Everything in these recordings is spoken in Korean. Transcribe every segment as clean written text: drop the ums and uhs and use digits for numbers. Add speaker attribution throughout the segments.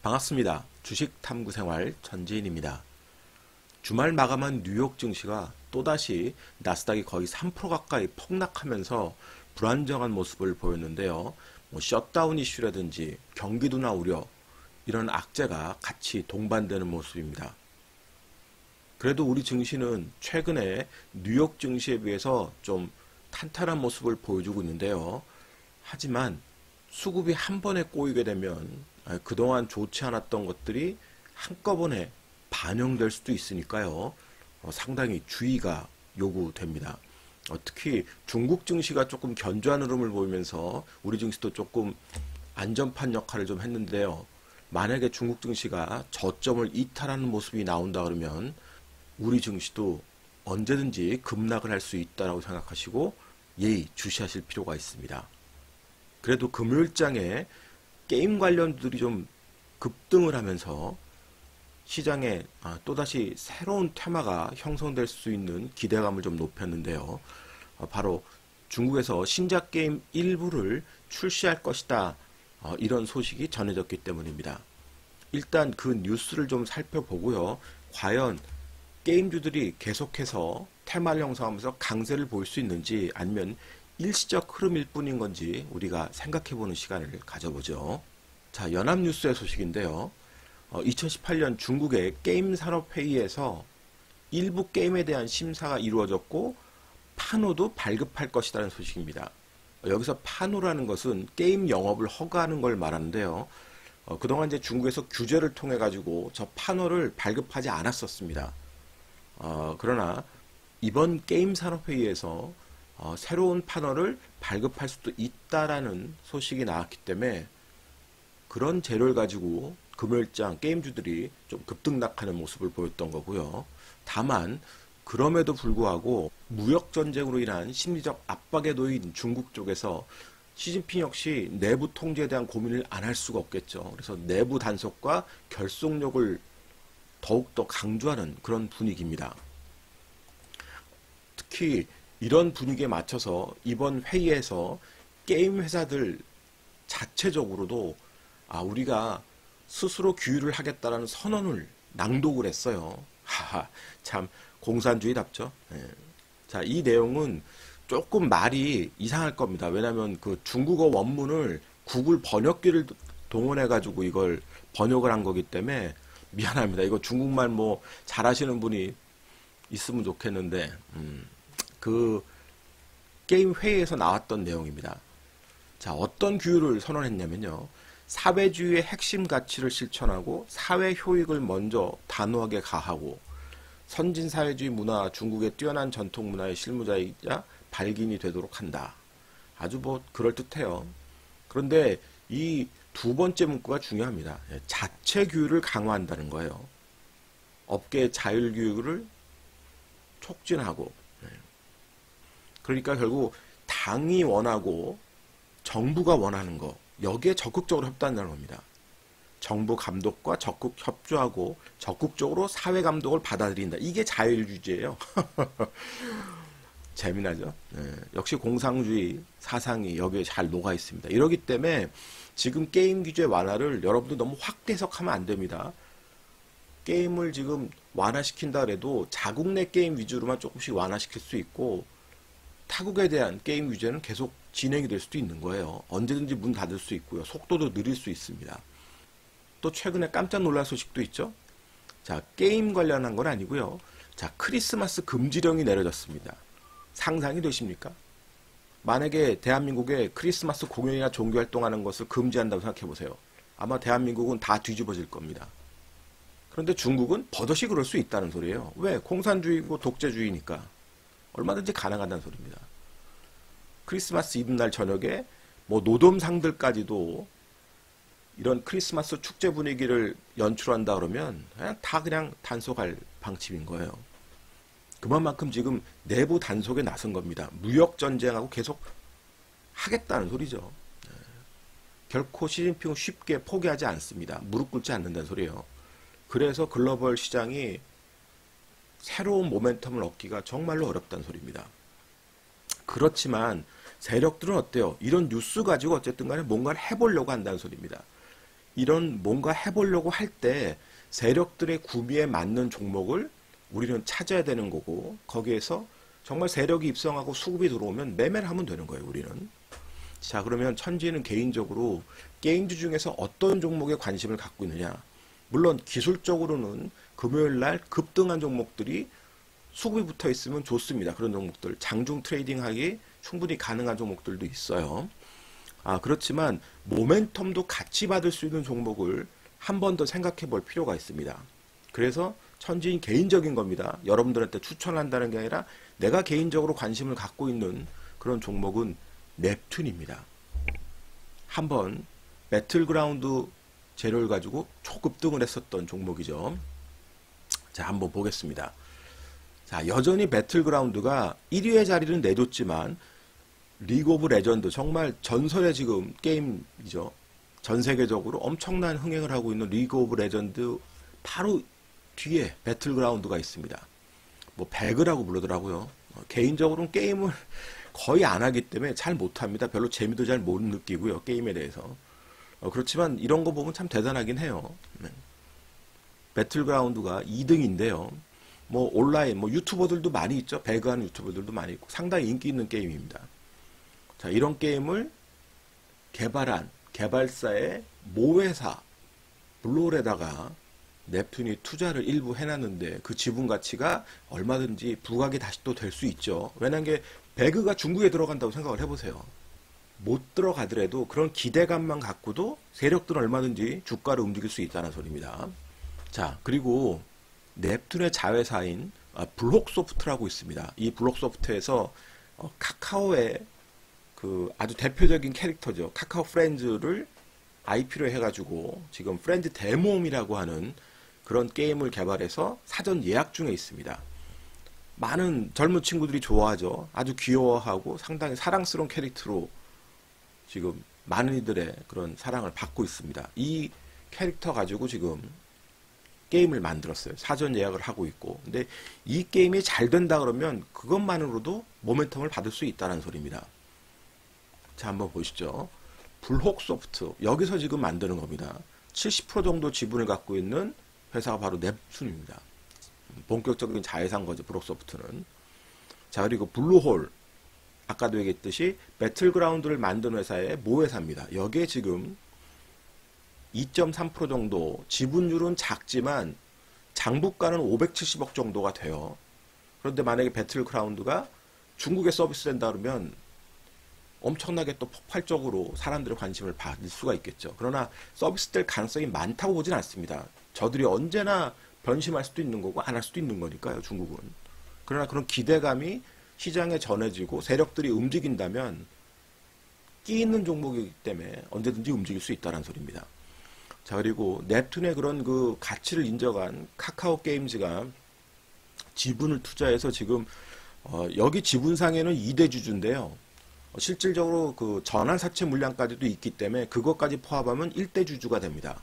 Speaker 1: 반갑습니다. 주식탐구생활 전지인입니다. 주말 마감한 뉴욕 증시가 또다시 나스닥이 거의 3% 가까이 폭락하면서 불안정한 모습을 보였는데요. 셧다운 이슈라든지 경기도나 우려, 이런 악재가 같이 동반되는 모습입니다. 그래도 우리 증시는 최근에 뉴욕 증시에 비해서 좀 탄탄한 모습을 보여주고 있는데요. 하지만 수급이 한 번에 꼬이게 되면 그동안 좋지 않았던 것들이 한꺼번에 반영될 수도 있으니까요. 상당히 주의가 요구됩니다. 특히 중국 증시가 조금 견조한 흐름을 보이면서 우리 증시도 조금 안전판 역할을 좀 했는데요. 만약에 중국 증시가 저점을 이탈하는 모습이 나온다 그러면 우리 증시도 언제든지 급락을 할 수 있다고 생각하시고 예의 주시하실 필요가 있습니다. 그래도 금요일장에 게임 관련들이 좀 급등을 하면서 시장에 또다시 새로운 테마가 형성될 수 있는 기대감을 좀 높였는데요. 바로 중국에서 신작 게임 일부를 출시할 것이다. 이런 소식이 전해졌기 때문입니다. 일단 그 뉴스를 좀 살펴보고요. 과연 게임주들이 계속해서 테마를 형성하면서 강세를 보일 수 있는지 아니면 일시적 흐름일 뿐인 건지 우리가 생각해보는 시간을 가져보죠. 자, 연합뉴스의 소식인데요. 2018년 중국의 게임산업회의에서 일부 게임에 대한 심사가 이루어졌고 판호도 발급할 것이라는 소식입니다. 여기서 판호라는 것은 게임 영업을 허가하는 걸 말하는데요. 그동안 이제 중국에서 규제를 통해 가지고 저 판호를 발급하지 않았었습니다. 그러나 이번 게임산업회의에서 새로운 판호를 발급할 수도 있다라는 소식이 나왔기 때문에 그런 재료를 가지고 금요일장 게임주들이 좀 급등락하는 모습을 보였던 거고요. 다만 그럼에도 불구하고 무역전쟁으로 인한 심리적 압박에 놓인 중국 쪽에서 시진핑 역시 내부 통제에 대한 고민을 안 할 수가 없겠죠. 그래서 내부 단속과 결속력을 더욱더 강조하는 그런 분위기입니다. 특히 이런 분위기에 맞춰서 이번 회의에서 게임 회사들 자체적으로도 우리가 스스로 규율을 하겠다라는 선언을 낭독을 했어요. 하하, 참 공산주의답죠. 자, 이 내용은 조금 말이 이상할 겁니다. 왜냐하면 그 중국어 원문을 구글 번역기를 동원해 가지고 이걸 번역을 한 거기 때문에 미안합니다. 이거 중국말 뭐 잘하시는 분이 있으면 좋겠는데 그 게임 회의에서 나왔던 내용입니다. 자, 어떤 규율을 선언했냐면요. 사회주의의 핵심 가치를 실천하고 사회 효익을 먼저 단호하게 가하고 선진사회주의 문화, 중국의 뛰어난 전통 문화의 실무자이자 발긴이 되도록 한다. 아주 뭐 그럴듯해요. 그런데 이 두 번째 문구가 중요합니다. 자체 규율을 강화한다는 거예요. 업계의 자율 규율을 촉진하고, 그러니까 결국 당이 원하고 정부가 원하는 거, 여기에 적극적으로 협조한다는 겁니다. 정부 감독과 적극 협조하고 적극적으로 사회 감독을 받아들인다. 이게 자율주의예요. 재미나죠? 역시 공산주의 사상이 여기에 잘 녹아 있습니다. 이러기 때문에 지금 게임 규제 완화를 여러분들 너무 확대 해석하면 안 됩니다. 게임을 지금 완화시킨다 그래도 자국 내 게임 위주로만 조금씩 완화시킬 수 있고 타국에 대한 게임 규제는 계속 진행이 될 수도 있는 거예요. 언제든지 문 닫을 수 있고요. 속도도 느릴 수 있습니다. 또 최근에 깜짝 놀랄 소식도 있죠. 자, 게임 관련한 건 아니고요. 자, 크리스마스 금지령이 내려졌습니다. 상상이 되십니까? 만약에 대한민국에 크리스마스 공연이나 종교활동하는 것을 금지한다고 생각해 보세요. 아마 대한민국은 다 뒤집어질 겁니다. 그런데 중국은 버젓이 그럴 수 있다는 소리예요. 왜? 공산주의고 독재주의니까. 얼마든지 가능하다는 소리입니다. 크리스마스 이브날 저녁에 뭐 노점상들까지도 이런 크리스마스 축제 분위기를 연출한다 그러면 그냥 단속할 방침인 거예요. 그만큼 지금 내부 단속에 나선 겁니다. 무역 전쟁하고 계속 하겠다는 소리죠. 결코 시진핑은 쉽게 포기하지 않습니다. 무릎 꿇지 않는다는 소리예요. 그래서 글로벌 시장이 새로운 모멘텀을 얻기가 정말로 어렵다는 소리입니다. 그렇지만 세력들은 어때요? 이런 뉴스 가지고 어쨌든 간에 뭔가를 해보려고 한다는 소리입니다. 이런 뭔가 해보려고 할 때 세력들의 구미에 맞는 종목을 우리는 찾아야 되는 거고, 거기에서 정말 세력이 입성하고 수급이 들어오면 매매를 하면 되는 거예요, 우리는. 자, 그러면 천지는 개인적으로 게임주 중에서 어떤 종목에 관심을 갖고 있느냐. 물론 기술적으로는 금요일 날 급등한 종목들이 수급이 붙어 있으면 좋습니다. 그런 종목들. 장중 트레이딩하기 충분히 가능한 종목들도 있어요. 그렇지만 모멘텀도 같이 받을 수 있는 종목을 한 번 더 생각해 볼 필요가 있습니다. 그래서 천지인 개인적인 겁니다. 여러분들한테 추천한다는 게 아니라 내가 개인적으로 관심을 갖고 있는 그런 종목은 넵튠입니다. 한번 배틀그라운드 재료를 가지고 초급등을 했었던 종목이죠. 자, 한번 보겠습니다. 자, 여전히 배틀그라운드가 1위의 자리는 내줬지만 리그 오브 레전드, 정말 전설의 지금 게임이죠. 전 세계적으로 엄청난 흥행을 하고 있는 리그 오브 레전드 바로 뒤에 배틀그라운드가 있습니다. 뭐 배그라고 부르더라고요. 개인적으로는 게임을 거의 안 하기 때문에 잘 못합니다. 별로 재미도 잘 못 느끼고요, 게임에 대해서. 그렇지만 이런 거 보면 참 대단하긴 해요. 네. 배틀그라운드가 2등인데요. 뭐 온라인, 뭐 유튜버들도 많이 있죠. 배그하는 유튜버들도 많이 있고 상당히 인기 있는 게임입니다. 자, 이런 게임을 개발한 개발사의 모회사 블루홀에다가 넵튠이 투자를 일부 해놨는데 그 지분 가치가 얼마든지 부각이 다시 또 될 수 있죠. 왜냐하면 배그가 중국에 들어간다고 생각을 해보세요. 못 들어가더라도 그런 기대감만 갖고도 세력들은 얼마든지 주가를 움직일 수 있다는 소리입니다. 자, 그리고 넵튠의 자회사인 블록소프트라고 있습니다. 이 블록소프트에서 카카오의 그 아주 대표적인 캐릭터죠. 카카오 프렌즈를 IP로 해가지고 지금 프렌즈 대모험이라고 하는 그런 게임을 개발해서 사전 예약 중에 있습니다. 많은 젊은 친구들이 좋아하죠. 아주 귀여워하고 상당히 사랑스러운 캐릭터로 지금 많은 이들의 그런 사랑을 받고 있습니다. 이 캐릭터 가지고 지금 게임을 만들었어요. 사전 예약을 하고 있고. 근데 이 게임이 잘 된다 그러면 그것만으로도 모멘텀을 받을 수 있다는 소리입니다. 자, 한번 보시죠. 블록소프트, 여기서 지금 만드는 겁니다. 70% 정도 지분을 갖고 있는 회사가 바로 넵튠입니다. 본격적인 자회사인 거죠, 블록소프트는. 자, 그리고 블루홀, 아까도 얘기했듯이 배틀그라운드를 만든 회사의 모회사입니다. 여기에 지금 2.3% 정도, 지분율은 작지만 장부가는 570억 정도가 돼요. 그런데 만약에 배틀그라운드가 중국에 서비스된다 그러면 엄청나게 또 폭발적으로 사람들의 관심을 받을 수가 있겠죠. 그러나 서비스될 가능성이 많다고 보진 않습니다. 저들이 언제나 변심할 수도 있는 거고 안 할 수도 있는 거니까요, 중국은. 그러나 그런 기대감이 시장에 전해지고 세력들이 움직인다면 끼 있는 종목이기 때문에 언제든지 움직일 수 있다는 소리입니다. 자, 그리고 넵튠의 그런 그 가치를 인정한 카카오 게임즈가 지분을 투자해서 지금 여기 지분상에는 2대 주주인데요. 실질적으로 그 전환 사채 물량까지도 있기 때문에 그것까지 포함하면 1대 주주가 됩니다.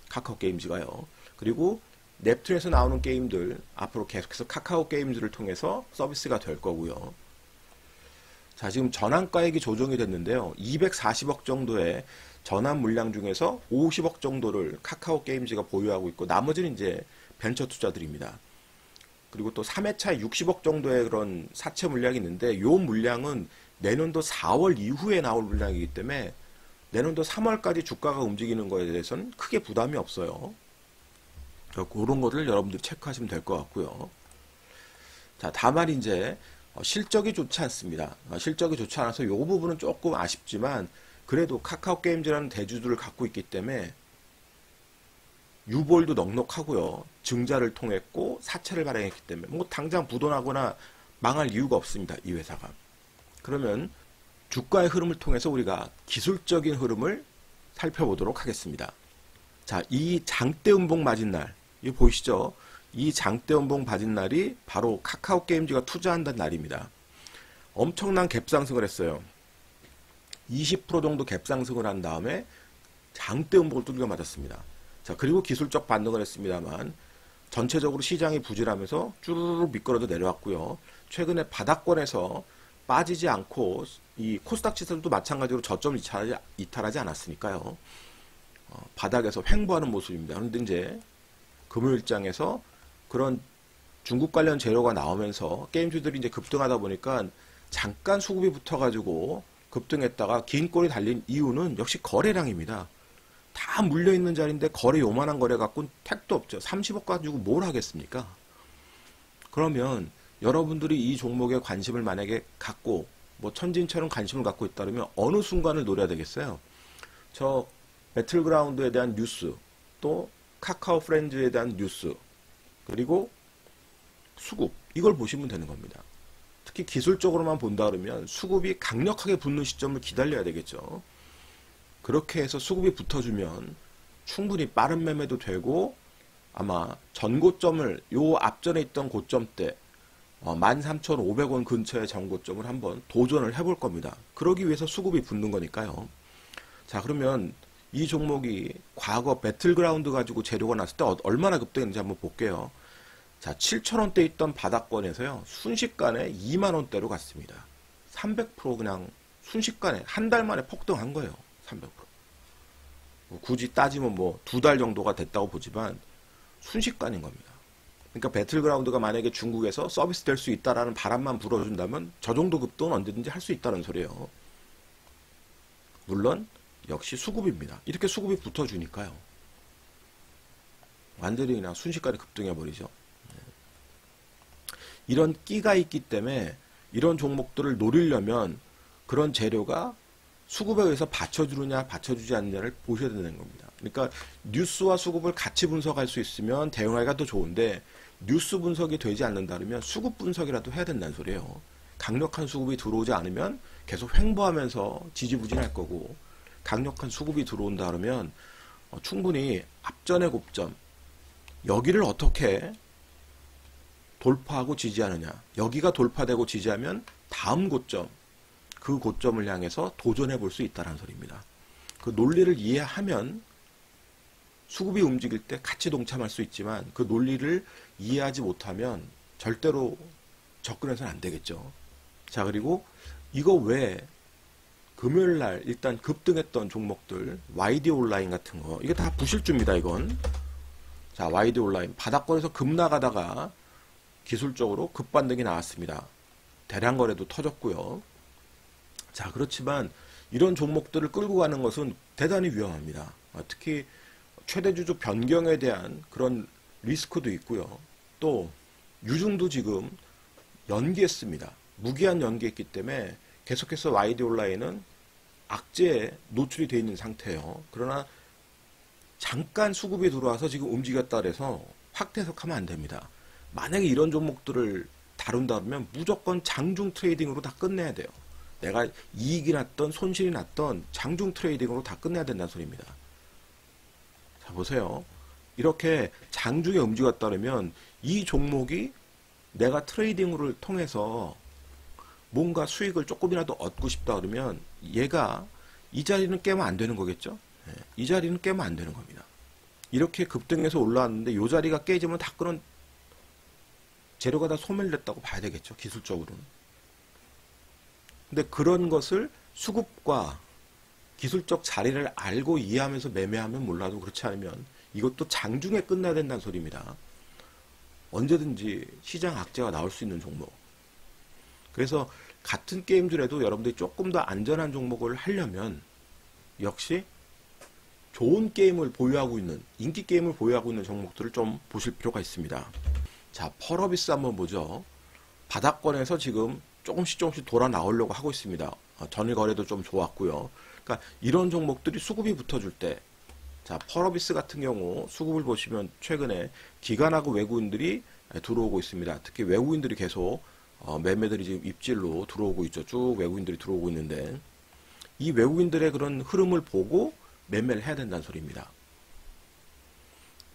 Speaker 1: 카카오 게임즈가요. 그리고 넵튠에서 나오는 게임들 앞으로 계속해서 카카오 게임즈를 통해서 서비스가 될 거고요. 자, 지금 전환가액이 조정이 됐는데요. 240억 정도의 전환 물량 중에서 50억 정도를 카카오 게임즈가 보유하고 있고 나머지는 이제 벤처 투자들입니다. 그리고 또 3회차에 60억 정도의 그런 사채 물량이 있는데 이 물량은 내년도 4월 이후에 나올 물량이기 때문에 내년도 3월까지 주가가 움직이는 거에 대해서는 크게 부담이 없어요. 그런 것을 여러분들이 체크하시면 될 것 같고요. 자, 다만 이제 실적이 좋지 않습니다. 실적이 좋지 않아서 이 부분은 조금 아쉽지만 그래도 카카오 게임즈라는 대주주를 갖고 있기 때문에 유보율도 넉넉하고요. 증자를 통했고 사채를 발행했기 때문에 뭐 당장 부도나거나 망할 이유가 없습니다. 이 회사가. 그러면 주가의 흐름을 통해서 우리가 기술적인 흐름을 살펴보도록 하겠습니다. 자, 이 장대 음봉 맞은 날, 이거 보이시죠? 이 장대 음봉 맞은 날이 바로 카카오 게임즈가 투자한다는 날입니다. 엄청난 갭상승을 했어요. 20% 정도 갭상승을 한 다음에 장대 음봉을 뚫겨 맞았습니다. 자, 그리고 기술적 반등을 했습니다만 전체적으로 시장이 부진하면서 쭈르르 미끄러져 내려왔고요. 최근에 바닥권에서 빠지지 않고 이 코스닥 지수도 마찬가지로 저점을 이탈하지 않았으니까요. 바닥에서 횡보하는 모습입니다. 그런데 이제 금요일장에서 그런 중국 관련 재료가 나오면서 게임주들이 이제 급등하다 보니까 잠깐 수급이 붙어가지고 급등했다가 긴 꼬리 달린 이유는 역시 거래량입니다. 다 물려있는 자리인데 거래 요만한 거래 갖고는 택도 없죠. 30억 가지고 뭘 하겠습니까? 그러면 여러분들이 이 종목에 관심을 만약에 갖고 뭐 천진처럼 관심을 갖고 있다면 어느 순간을 노려야 되겠어요? 저 배틀그라운드에 대한 뉴스, 또 카카오 프렌즈에 대한 뉴스, 그리고 수급, 이걸 보시면 되는 겁니다. 특히 기술적으로만 본다 그러면 수급이 강력하게 붙는 시점을 기다려야 되겠죠. 그렇게 해서 수급이 붙어주면 충분히 빠른 매매도 되고, 아마 전고점을 요 앞전에 있던 고점대 13,500원 근처의 전고점을 한번 도전을 해볼 겁니다. 그러기 위해서 수급이 붙는 거니까요. 자, 그러면 이 종목이 과거 배틀그라운드 가지고 재료가 났을 때 얼마나 급등했는지 한번 볼게요. 자, 7,000원대 있던 바닥권에서요, 순식간에 2만원대로 갔습니다. 300% 그냥 순식간에 한 달 만에 폭등한 거예요. 300%. 뭐 굳이 따지면 뭐 2달 정도가 됐다고 보지만 순식간인 겁니다. 그러니까 배틀그라운드가 만약에 중국에서 서비스 될 수 있다라는 바람만 불어준다면 저 정도 급등은 언제든지 할 수 있다는 소리예요. 물론 역시 수급입니다. 이렇게 수급이 붙어주니까요. 완전히 그냥 순식간에 급등해버리죠. 이런 끼가 있기 때문에 이런 종목들을 노리려면 그런 재료가 수급에 의해서 받쳐주느냐 받쳐주지 않느냐를 보셔야 되는 겁니다. 그러니까 뉴스와 수급을 같이 분석할 수 있으면 대응하기가 더 좋은데, 뉴스 분석이 되지 않는다면 수급 분석이라도 해야 된다는 소리예요. 강력한 수급이 들어오지 않으면 계속 횡보하면서 지지부진할 거고, 강력한 수급이 들어온다 그러면 충분히 앞전의 고점, 여기를 어떻게 돌파하고 지지하느냐, 여기가 돌파되고 지지하면 다음 고점, 그 고점을 향해서 도전해 볼 수 있다는 소리입니다. 그 논리를 이해하면 수급이 움직일 때 같이 동참할 수 있지만, 그 논리를 이해하지 못하면 절대로 접근해서는 안 되겠죠. 자, 그리고 이거 외에 금요일날 일단 급등했던 종목들, YD 온라인 같은 거, 이게 다 부실주입니다, 이건. 자, YD 온라인 바닥권에서 급 나가다가 기술적으로 급반등이 나왔습니다. 대량 거래도 터졌고요. 자, 그렇지만 이런 종목들을 끌고 가는 것은 대단히 위험합니다. 특히 최대주주 변경에 대한 그런 리스크도 있고요. 또 유증도 지금 연기했습니다. 무기한 연기했기 때문에 계속해서 YD 온라인은 악재에 노출이 되어 있는 상태예요. 그러나 잠깐 수급이 들어와서 지금 움직였다 그래서 확대 해석하면 안 됩니다. 만약에 이런 종목들을 다룬다 그러면 무조건 장중 트레이딩으로 다 끝내야 돼요. 내가 이익이 났던 손실이 났던 장중 트레이딩으로 다 끝내야 된다는 소리입니다. 자, 보세요. 이렇게 장중에 움직였다 그러면 이 종목이 내가 트레이딩을 통해서 뭔가 수익을 조금이라도 얻고 싶다 그러면 얘가 이 자리는 깨면 안 되는 거겠죠? 네, 이 자리는 깨면 안 되는 겁니다. 이렇게 급등해서 올라왔는데 이 자리가 깨지면 다 그런 재료가 다 소멸됐다고 봐야 되겠죠, 기술적으로는. 근데 그런 것을 수급과 기술적 자리를 알고 이해하면서 매매하면 몰라도, 그렇지 않으면 이것도 장중에 끝나야 된다는 소리입니다. 언제든지 시장 악재가 나올 수 있는 종목. 그래서 같은 게임들에도 여러분들이 조금 더 안전한 종목을 하려면 역시 좋은 게임을 보유하고 있는, 인기 게임을 보유하고 있는 종목들을 좀 보실 필요가 있습니다. 자, 펄어비스 한번 보죠. 바닥권에서 지금 조금씩 돌아 나오려고 하고 있습니다. 전일 거래도 좀 좋았고요. 그러니까 이런 종목들이 수급이 붙어줄 때, 자, 펄어비스 같은 경우 수급을 보시면 최근에 기관하고 외국인들이 들어오고 있습니다. 특히 외국인들이 계속 매매들이 지금 입질로 들어오고 있죠. 쭉 외국인들이 들어오고 있는데, 이 외국인들의 그런 흐름을 보고 매매를 해야 된다는 소리입니다.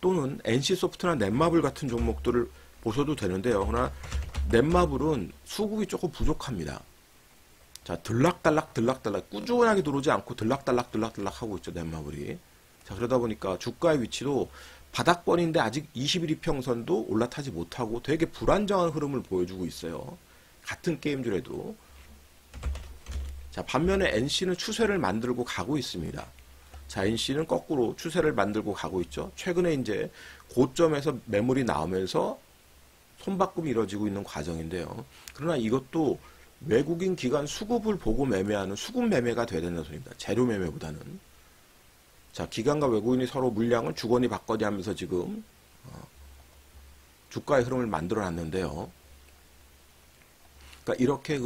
Speaker 1: 또는 NC소프트나 넷마블 같은 종목들을 보셔도 되는데요. 그러나 넷마블은 수급이 조금 부족합니다. 자, 들락달락 꾸준하게 들어오지 않고 들락달락 하고 있죠, 넷마블이. 자, 그러다 보니까 주가의 위치도 바닥권인데 아직 21 이평선도 올라타지 못하고 되게 불안정한 흐름을 보여주고 있어요. 같은 게임들에도. 자, 반면에 NC는 추세를 만들고 가고 있습니다. 자, NC는 거꾸로 추세를 만들고 가고 있죠. 최근에 이제 고점에서 매물이 나오면서 손바꿈이 이루어지고 있는 과정인데요. 그러나 이것도 외국인 기관 수급을 보고 매매하는 수급 매매가 돼야 된다는 소리입니다. 재료 매매보다는. 자, 기관과 외국인이 서로 물량을 주거니 받거니 하면서 지금 주가의 흐름을 만들어 놨는데요. 그러니까 이렇게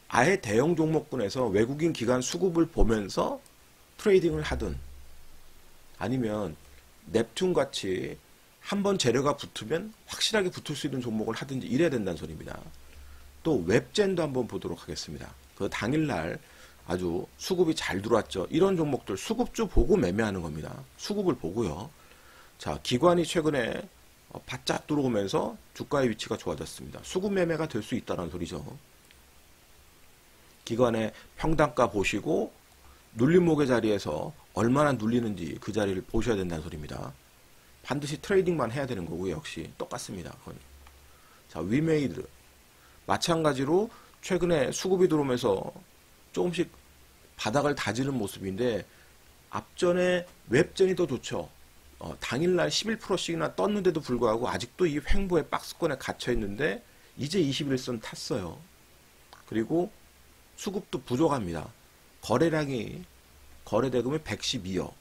Speaker 1: 아예 대형 종목군에서 외국인 기관 수급을 보면서 트레이딩을 하든 아니면 넵튠 같이 한번 재료가 붙으면 확실하게 붙을 수 있는 종목을 하든지 이래야 된다는 소리입니다. 또 웹젠도 한번 보도록 하겠습니다. 그 당일날 아주 수급이 잘 들어왔죠. 이런 종목들 수급주 보고 매매하는 겁니다. 수급을 보고요. 자, 기관이 최근에 바짝 들어오면서 주가의 위치가 좋아졌습니다. 수급 매매가 될 수 있다는 소리죠. 기관의 평단가 보시고 눌림목의 자리에서 얼마나 눌리는지 그 자리를 보셔야 된다는 소리입니다. 반드시 트레이딩만 해야 되는 거고요. 역시 똑같습니다. 그건. 자, 위메이드 마찬가지로 최근에 수급이 들어오면서 조금씩 바닥을 다지는 모습인데 앞전에 웹젠이 더 좋죠. 당일날 11%씩이나 떴는데도 불구하고 아직도 이 횡보의 박스권에 갇혀 있는데 이제 21선 탔어요. 그리고 수급도 부족합니다. 거래량이 거래대금이 112억.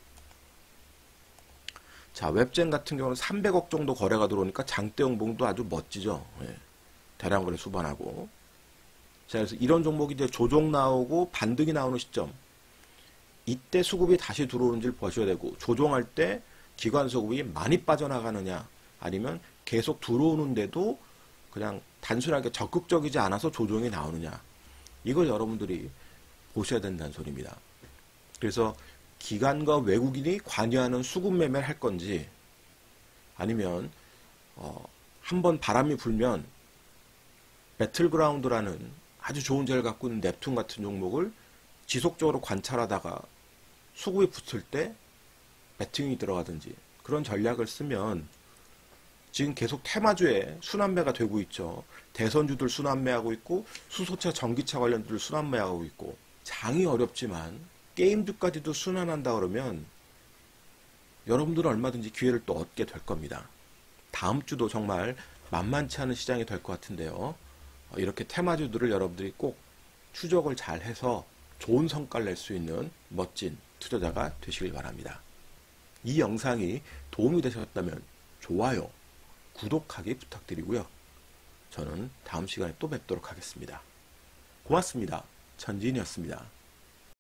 Speaker 1: 자, 웹젠 같은 경우는 300억 정도 거래가 들어오니까 장대 연봉도 아주 멋지죠. 예. 대량 거래 수반하고. 자, 그래서 이런 종목이 이제 조정 나오고 반등이 나오는 시점. 이때 수급이 다시 들어오는지를 보셔야 되고, 조정할 때 기관 수급이 많이 빠져나가느냐, 아니면 계속 들어오는데도 그냥 단순하게 적극적이지 않아서 조정이 나오느냐. 이걸 여러분들이 보셔야 된다는 소리입니다. 그래서 기관과 외국인이 관여하는 수급 매매를 할 건지 아니면 한번 바람이 불면 배틀그라운드라는 아주 좋은 재를 갖고 있는 넵튠 같은 종목을 지속적으로 관찰하다가 수급이 붙을 때 배팅이 들어가든지 그런 전략을 쓰면 지금 계속 테마주에 순환매가 되고 있죠. 대선주들 순환매하고 있고 수소차, 전기차 관련주들 순환매하고 있고 장이 어렵지만 게임주까지도 순환한다 그러면 여러분들은 얼마든지 기회를 또 얻게 될 겁니다. 다음 주도 정말 만만치 않은 시장이 될 것 같은데요. 이렇게 테마주들을 여러분들이 꼭 추적을 잘 해서 좋은 성과를 낼 수 있는 멋진 투자자가 되시길 바랍니다. 이 영상이 도움이 되셨다면 좋아요, 구독하기 부탁드리고요. 저는 다음 시간에 또 뵙도록 하겠습니다. 고맙습니다. 전지인이었습니다.